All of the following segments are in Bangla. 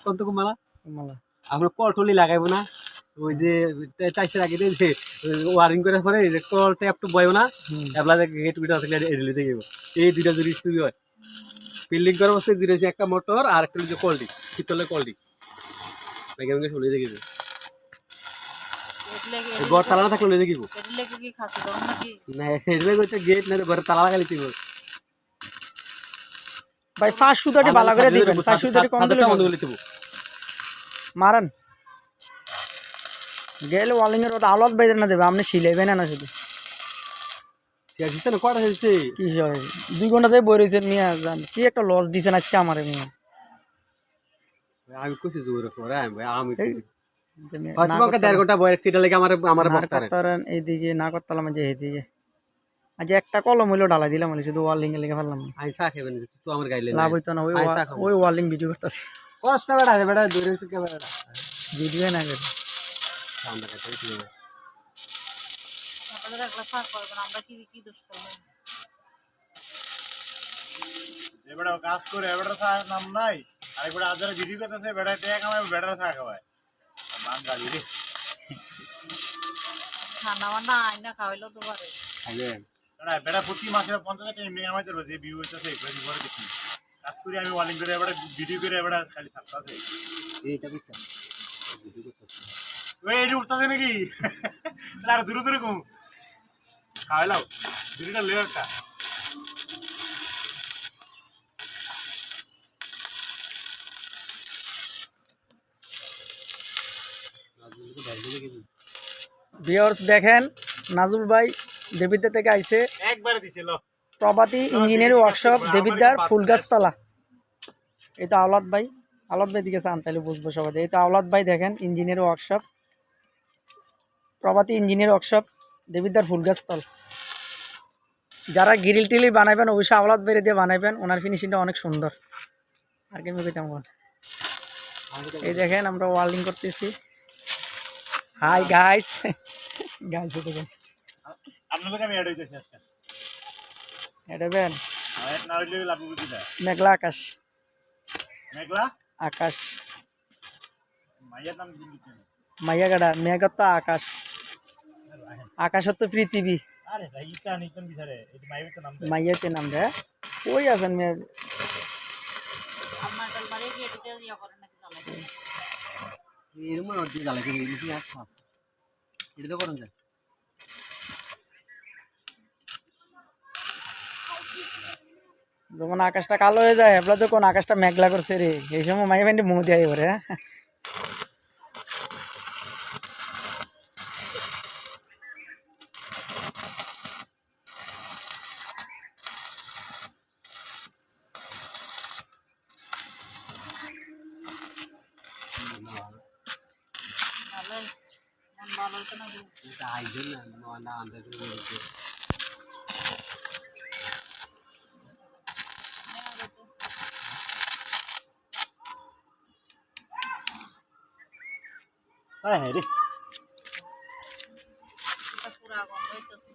কত কুমালা কুমালা আমরা কলটলি লাগাইবো না ওই যে চাইছে আগে যে ওয়ারিং করে পরে এই যে কল ট্যাপ টু বইবো না এবলা গেট বিটা থাকলে এডিলি থেকে এই দুইটা যদি স্টুডিও হয় বিল্ডিং করার অবস্থায় জিরেছে একটা মোটর আর একটা যে কলডি পিতলের কলডি লাগে আমাকে শুনে দেখিব ঘর তালা থাকলে লই দেখিব না এডলে কইতে গেট না ঘর তালা লাগালি দিব ভাই 500 টাকা বালা করে দিবেন 500 টাকা কম দিলে বন্ধ করে দিব মারান গেল ওয়ালিং এর ওটা আলাদ বাইরে না দেবে আপনি সিলাইবেন না শুধু সিয়া দিতে না কয়টা হইছে কি হয় 2 ঘন্টা ধরে বই রইছেন মিয়া জান কি একটা লস দিছেন আজকে আমারে মিয়া আমি কইছি জোরে করে আমি হয়তো 1.5 ঘন্টা বই সিটা লাগে আমার বক্তারেন এইদিকে না করতাম যে এইদিকে আজ একটা কলম হইলো ঢালাই দিলাম মানে শুধু ওয়ালিং এ লেগে ফেললাম আই চা খাবেন তুই আমার গাইলে লাভ হইতো না ওই ওয়ালিং ভিডিও করতেছি কষ্ট বেড়া বেড়া দূরে থেকে বেড়া ভিডিও না করে সাউন্ড কাটতে দিও আপনারা একলা ফার করবেন আমরা কি দোষ করলাম এবারে কাজ করে এবারে থাক নাম নাই আরেকবার আজারে ভিডিও করতেছে বেড়া ট্যাগ আমার বেড়া থাকা হয় মান গালি রে খানা বান্না আইনা খাওয়াইলো তো পারে খাইবেন বেড়া বেড়া প্রতি মাসে 50 টাকা এমনি আমাদের যে ভিউ হইতাছে এগুলো করে দেখি কাজ করে আমি ওয়ালিং করে এবারে ভিডিও করে এবারে খালি থাকতাছে এইটা বুঝছ ভিডিও করতেছ ওই এডি উঠতাছে নাকি তার দূরে দূরে কম খাইলাও ভিডিওটা লেয়ারটা ভিউয়ার্স দেখেন নাজুল ভাই দেবিদ্বার থেকে আইছে একবারে দিছিল প্রভাতী ইঞ্জিনিয়ারিং ওয়ার্কশপ দেবিদ্বার ফুলগাছতলা এটা আওলাদ ভাই দিকে চান তাহলে বুঝবো সবাই এটা আওলাদ ভাই দেখেন ইঞ্জিনিয়ারিং ওয়ার্কশপ প্রভাতী ইঞ্জিনিয়ারিং ওয়ার্কশপ দেবিদ্বার ফুলগাছতল যারা গ্রিল টিলি বানাইবেন অবশ্যই আওলাদ ভাই দিয়ে বানাইবেন ওনার ফিনিশিংটা অনেক সুন্দর আর কি মুখে তেমন এই দেখেন আমরা ওয়ার্ল্ডিং করতেছি হাই গাইস গাইস দেখেন আপনাদের আমি এড হইতেছি আজকে এডবেন এড না হইলে লাভ বুঝি না মেঘলা আকাশ মেঘলা আকাশ মাইয়ার নাম দিন মাইয়াগাড়া মেঘত আকাশ আকাশত পৃথিবী আরে ভাই ইটা নিকন বিচারে এই মাইয়ার নাম মাইয়াতে নাম রে কই আছেন মে আমার কালবারে কি এটা দিয়া করে নাকি চালাই এর মনে হচ্ছে জ্বালা করে দিয়েছি আর খাস এটা তো করুন যায় যখন আকাশটা কালো হয়ে যায় এবলা যখন আকাশটা মেঘলা করছে রে এই সময় মাইয়া ভেন্ডি মুখ দিয়ে এবারে ভালো তো না এটা আইজন না না আন্দাজ করে হ্যাঁ রে এটা পুরা গন্ধ হইতাছে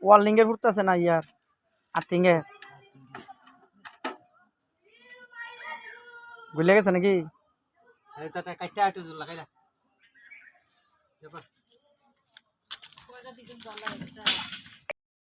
ওয়ার্ল্ডিং এর ফুটতেছে না ইয়ার আর্থিং এ গুলে গেছে নাকি এটা কাটটা আটো লাগাইলা কয়টা দিন জ্বালা এটা